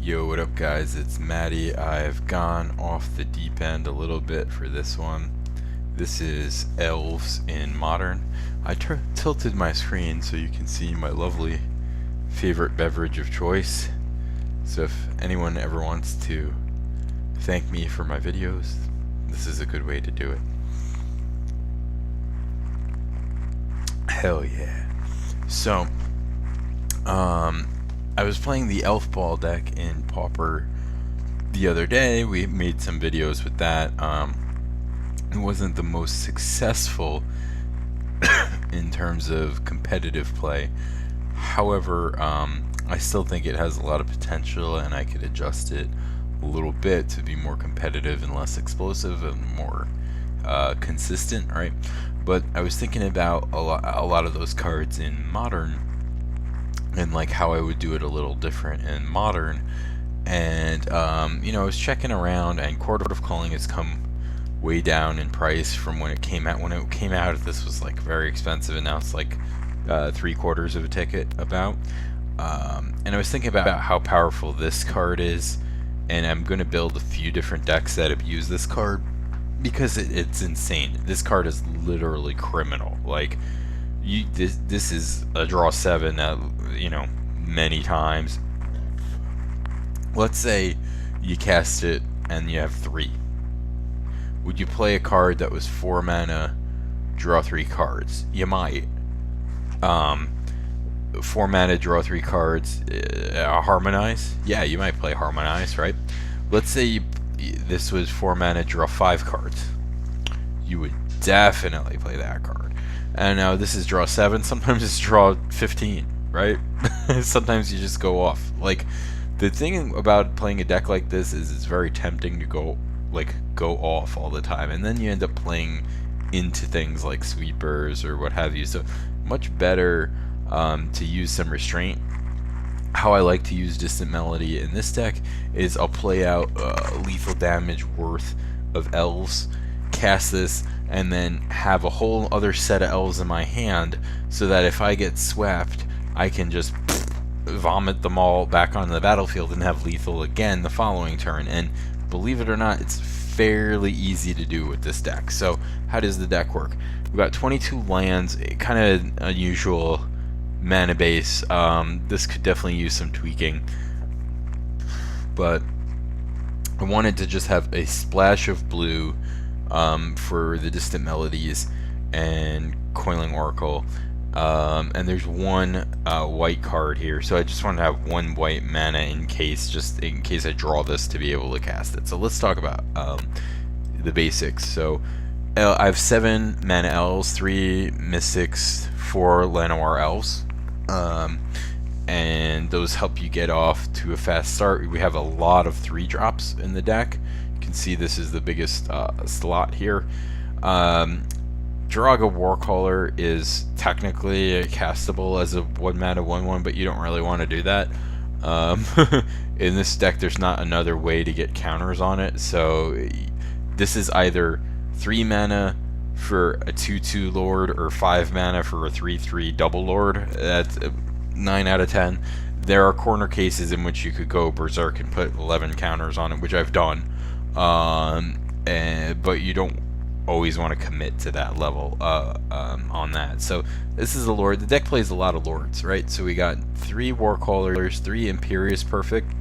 Yo, what up guys, it's Maddie. I've gone off the deep end a little bit for this one. This is Elves in Modern. I tilted my screen so you can see my lovely favorite beverage of choice. So if anyone ever wants to thank me for my videos, this is a good way to do it. Hell yeah. So, I was playing the Elf Ball deck in Pauper the other day. We made some videos with that. It wasn't the most successful in terms of competitive play. However, I still think it has a lot of potential, and I could adjust it a little bit to be more competitive and less explosive and more consistent, right? But I was thinking about a lot of those cards in Modern, and like how I would do it a little different in Modern. And you know, I was checking around, and Court of Calling has come way down in price from when it came out. When it came out, this was like very expensive, and now it's like 3/4 of a ticket about. And I was thinking about how powerful this card is, and I'm going to build a few different decks that abuse this card because it's insane. This card is literally criminal. Like, this is a draw 7 that, you know, many times. Let's say you cast it and you have 3. Would you play a card that was 4 mana, draw 3 cards? You might. 4 mana, draw 3 cards, Harmonize? Yeah, you might play Harmonize, right? Let's say this was 4 mana, draw 5 cards. You would definitely play that card. And now this is draw 7, sometimes it's draw 15, right? Sometimes you just go off. Like, the thing about playing a deck like this is it's very tempting to go off all the time, and then you end up playing into things like sweepers or what have you. So much better to use some restraint. How I like to use Distant Melody in this deck is I'll play out lethal damage worth of Elves, cast this, and then have a whole other set of Elves in my hand, so that if I get swept, I can just vomit them all back onto the battlefield and have lethal again the following turn. And believe it or not, it's fairly easy to do with this deck. So how does the deck work? We've got 22 lands, kind of unusual mana base. This could definitely use some tweaking, but I wanted to just have a splash of blue for the Distant Melodies and Coiling Oracle, and there's one white card here, so I just want to have 1 white mana in case I draw this to be able to cast it. So let's talk about the basics. So I have 7 mana Elves, 3 Mystics, 4 Llanowar Elves, and those help you get off to a fast start. We have a lot of 3-drops in the deck. You can see this is the biggest slot here. Draga Warcaller is technically castable as a 1 mana 1/1, but you don't really want to do that. In this deck, there's not another way to get counters on it, so this is either 3 mana for a 2/2 Lord or 5 mana for a 3/3 double Lord. That's 9 out of 10. There are corner cases in which you could go berserk and put 11 counters on it, which I've done, but you don't always want to commit to that level on that. So this is a Lord. The deck plays a lot of Lords, right? So we got 3 Warcallers, 3 Imperious Perfect,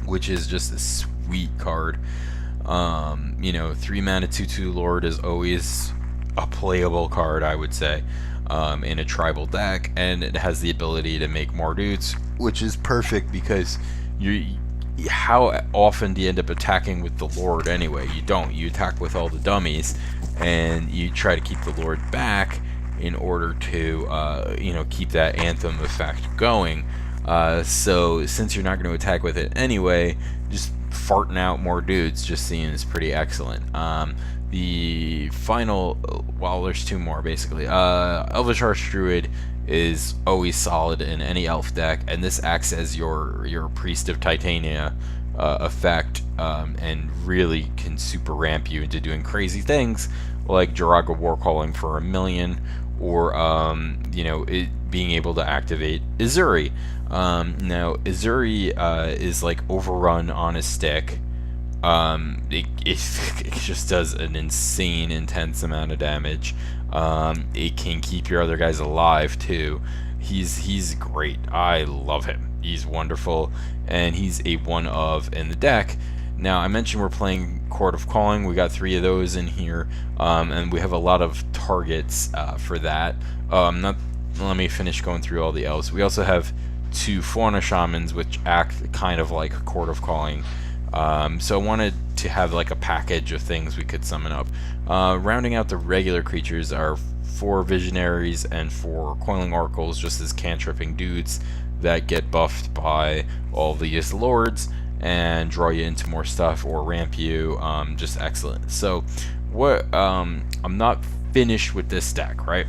which is just a sweet card. You know, 3 mana 2/2 Lord is always a playable card, I would say, in a tribal deck, and it has the ability to make more dudes, which is perfect because how often do you end up attacking with the Lord anyway? You don't. You attack with all the dummies, and you try to keep the Lord back in order to you know, keep that Anthem effect going. So since you're not going to attack with it anyway, just farting out more dudes just seems pretty excellent. The final, well, there's 2 more basically. Elvish Archdruid is always solid in any elf deck, and this acts as your Priest of Titania effect, and really can super ramp you into doing crazy things like Jiraga Warcalling for 1 million, or you know, being able to activate Izuri. Now, Izuri is like overrun on his stick. It just does an insane, intense amount of damage. It can keep your other guys alive too. He's great. I love him. He's wonderful, and he's a one of in the deck. Now, I mentioned we're playing Court of Calling. We got 3 of those in here, and we have a lot of targets for that. Let me finish going through all the elves. We also have 2 Fauna Shamans, which act kind of like a Court of Calling. So I wanted to have like a package of things we could summon up. Rounding out the regular creatures are 4 Visionaries and 4 Coiling Oracles, just as cantripping dudes that get buffed by all these lords and draw you into more stuff or ramp you. Just excellent. So what I'm not finished with this deck, right?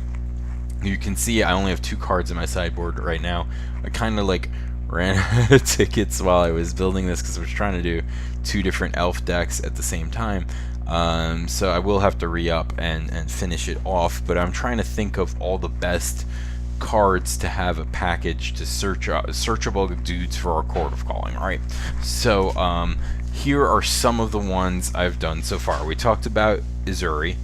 You can see I only have 2 cards in my sideboard right now. I kind of like ran out of tickets while I was building this because I was trying to do 2 different elf decks at the same time. So I will have to re-up and finish it off, but I'm trying to think of all the best cards to have a package to searchable dudes for our Court of Calling, right? So here are some of the ones I've done so far. We talked about Izuri.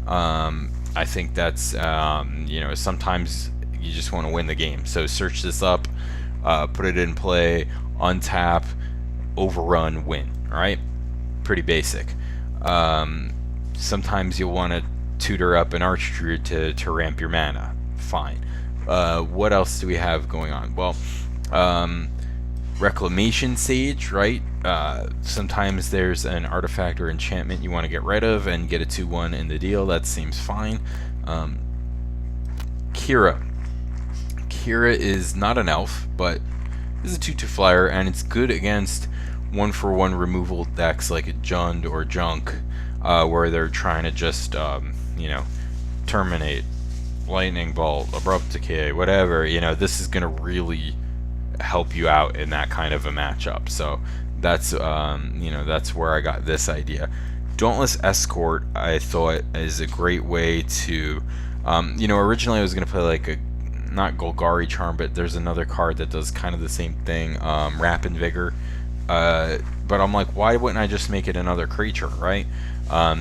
I think that's, you know, sometimes you just want to win the game. So search this up, put it in play, untap, overrun, win, alright? Pretty basic. Sometimes you'll want to tutor up an Archdruid to ramp your mana. Fine. What else do we have going on? Well, Reclamation Sage, right? Sometimes there's an artifact or enchantment you want to get rid of and get a 2/1 in the deal. That seems fine. Kira. Kira is not an elf, but is a 2/2 flyer, and it's good against 1-for-1 removal decks like Jund or Junk, where they're trying to just, you know, terminate, lightning bolt, abrupt decay, whatever. You know, this is gonna really help you out in that kind of a matchup. So that's you know, that's where I got this idea. Dauntless Escort, I thought, is a great way to, you know, originally I was gonna play like a, not Golgari Charm, but there's another card that does kind of the same thing, Rapid Vigor. But I'm like, why wouldn't I just make it another creature, right?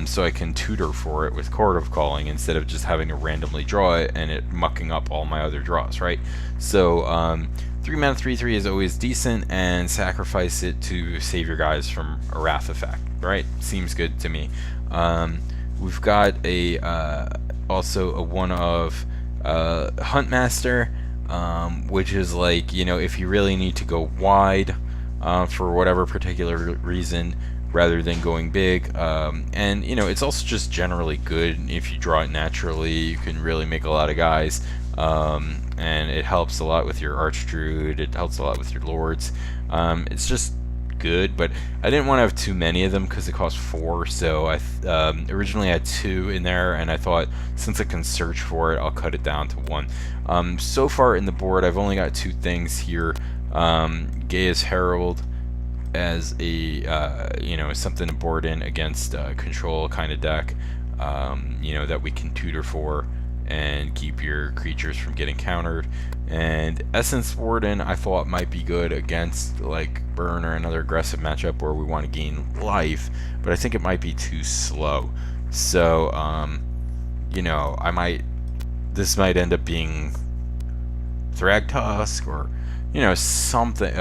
So I can tutor for it with Court of Calling instead of just having to randomly draw it and it mucking up all my other draws, right? So 3 mana 3/3 is always decent, and sacrifice it to save your guys from a Wrath effect, right? Seems good to me. We've got a also a one of Huntmaster, which is like, you know, if you really need to go wide for whatever particular reason, rather than going big, and you know, it's also just generally good if you draw it naturally. You can really make a lot of guys, and it helps a lot with your Archdruid, it helps a lot with your Lords. It's just good, but I didn't want to have too many of them because it costs 4, so I originally had 2 in there, and I thought since I can search for it, I'll cut it down to 1. So far in the board, I've only got 2 things here. Gaia's Herald as a, you know, something to board in against control kind of deck, you know, that we can tutor for and keep your creatures from getting countered. And Essence Warden I thought might be good against like Burn or another aggressive matchup where we want to gain life, but I think it might be too slow. So you know, this might end up being Thragtusk or, you know, something.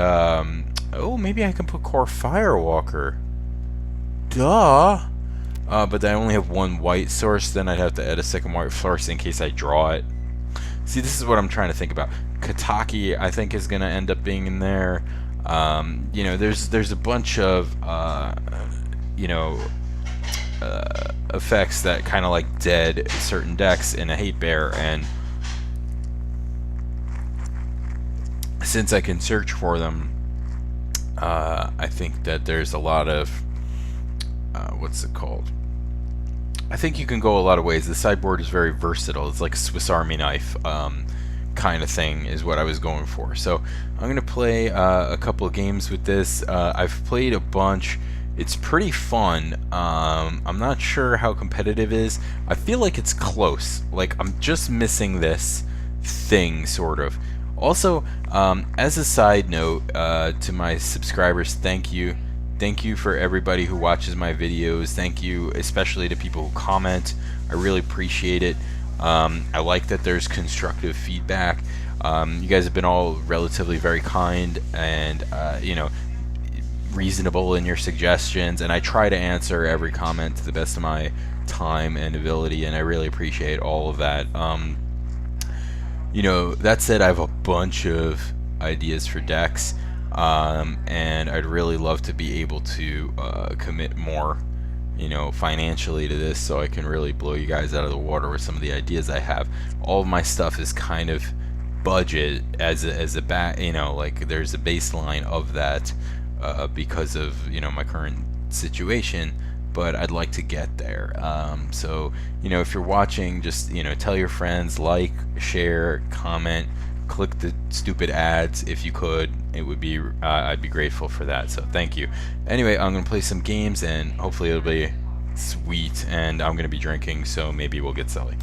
Oh, maybe I can put Core Firewalker. Duh! But I only have 1 white source, then I'd have to add a second white source in case I draw it. See, this is what I'm trying to think about. Kataki, I think, is going to end up being in there. You know, there's a bunch of, you know, effects that kind of like dead certain decks in a Hate Bear, and since I can search for them, I think that there's a lot of, what's it called? I think you can go a lot of ways. The sideboard is very versatile. It's like a Swiss Army knife kind of thing is what I was going for. So I'm going to play a couple of games with this. I've played a bunch. It's pretty fun. I'm not sure how competitive it is. I feel like it's close. Like I'm just missing this thing, sort of. Also, as a side note, to my subscribers, thank you. Thank you for everybody who watches my videos. Thank you especially to people who comment. I really appreciate it. I like that there's constructive feedback. You guys have been all relatively very kind and, you know, reasonable in your suggestions, and I try to answer every comment to the best of my time and ability, and I really appreciate all of that. You know, that said, I have a bunch of ideas for decks, and I'd really love to be able to commit more, you know, financially to this, so I can really blow you guys out of the water with some of the ideas I have. All of my stuff is kind of budget as a back, you know, like there's a baseline of that because of, you know, my current situation, but I'd like to get there. So, you know, if you're watching, just, you know, tell your friends, like, share, comment, click the stupid ads if you could. It would be, I'd be grateful for that. So thank you. Anyway, I'm gonna play some games and hopefully it'll be sweet, and I'm gonna be drinking, so maybe we'll get silly.